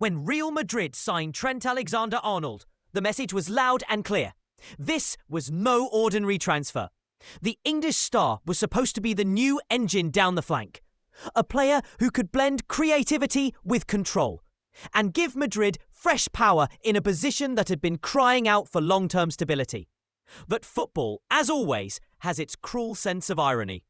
When Real Madrid signed Trent Alexander-Arnold, the message was loud and clear. This was no ordinary transfer. The English star was supposed to be the new engine down the flank. A player who could blend creativity with control and give Madrid fresh power in a position that had been crying out for long-term stability. But football, as always, has its cruel sense of irony.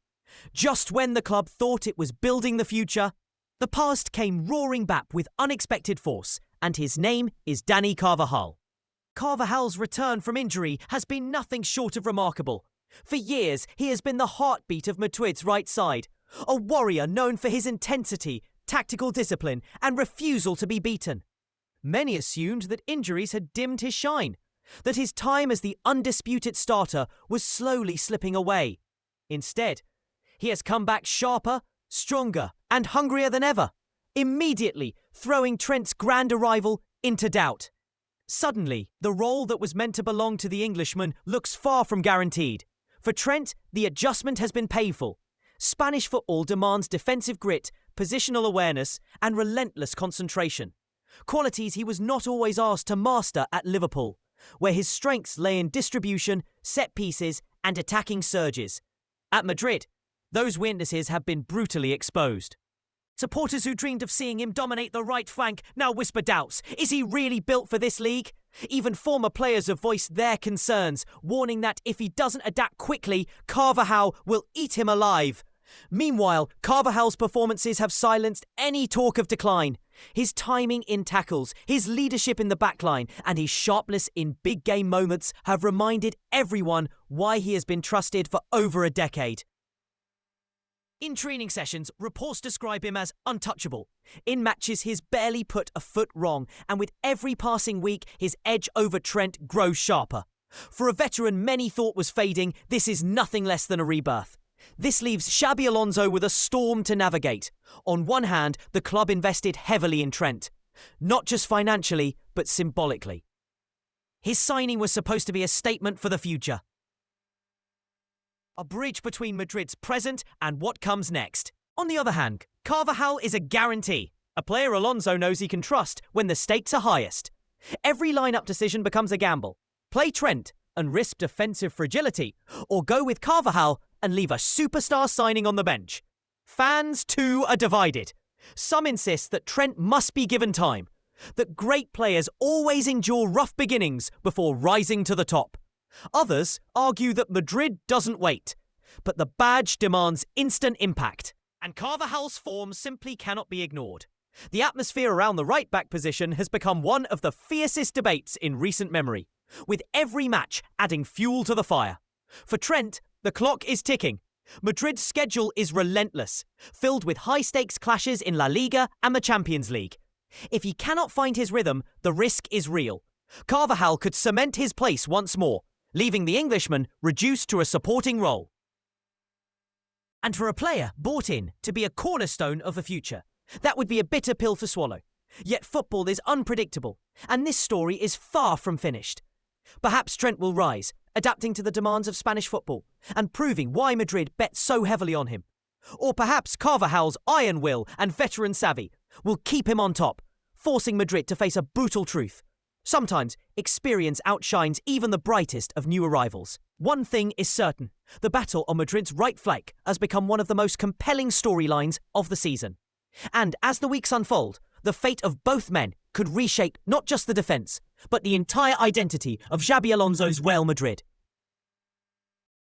Just when the club thought it was building the future, the past came roaring back with unexpected force, and his name is Dani Carvajal. Carvajal's return from injury has been nothing short of remarkable. For years, he has been the heartbeat of Madrid's right side, a warrior known for his intensity, tactical discipline, and refusal to be beaten. Many assumed that injuries had dimmed his shine, that his time as the undisputed starter was slowly slipping away. Instead, he has come back sharper, stronger, and hungrier than ever, immediately throwing Trent's grand arrival into doubt. Suddenly, the role that was meant to belong to the Englishman looks far from guaranteed. For Trent, the adjustment has been painful. Spanish football demands defensive grit, positional awareness, and relentless concentration. Qualities he was not always asked to master at Liverpool, where his strengths lay in distribution, set pieces, and attacking surges. At Madrid, those weaknesses have been brutally exposed. Supporters who dreamed of seeing him dominate the right flank now whisper doubts. Is he really built for this league? Even former players have voiced their concerns, warning that if he doesn't adapt quickly, Carvajal will eat him alive. Meanwhile, Carvajal's performances have silenced any talk of decline. His timing in tackles, his leadership in the backline, and his sharpness in big game moments have reminded everyone why he has been trusted for over a decade. In training sessions, reports describe him as untouchable. In matches, he's barely put a foot wrong, and with every passing week, his edge over Trent grows sharper. For a veteran many thought was fading, this is nothing less than a rebirth. This leaves Xabi Alonso with a storm to navigate. On one hand, the club invested heavily in Trent, not just financially, but symbolically. His signing was supposed to be a statement for the future. A bridge between Madrid's present and what comes next. On the other hand, Carvajal is a guarantee, a player Alonso knows he can trust when the stakes are highest. Every lineup decision becomes a gamble. Play Trent and risk defensive fragility, or go with Carvajal and leave a superstar signing on the bench. Fans, too, are divided. Some insist that Trent must be given time, that great players always endure rough beginnings before rising to the top. Others argue that Madrid doesn't wait, but the badge demands instant impact, and Carvajal's form simply cannot be ignored. The atmosphere around the right-back position has become one of the fiercest debates in recent memory, with every match adding fuel to the fire. For Trent, the clock is ticking. Madrid's schedule is relentless, filled with high-stakes clashes in La Liga and the Champions League. If he cannot find his rhythm, the risk is real. Carvajal could cement his place once more, leaving the Englishman reduced to a supporting role. And for a player bought in to be a cornerstone of the future, that would be a bitter pill to swallow. Yet football is unpredictable, and this story is far from finished. Perhaps Trent will rise, adapting to the demands of Spanish football, and proving why Madrid bet so heavily on him. Or perhaps Carvajal's iron will and veteran savvy will keep him on top, forcing Madrid to face a brutal truth. Sometimes, experience outshines even the brightest of new arrivals. One thing is certain, the battle on Madrid's right flank has become one of the most compelling storylines of the season. And as the weeks unfold, the fate of both men could reshape not just the defence, but the entire identity of Xabi Alonso's Real Madrid.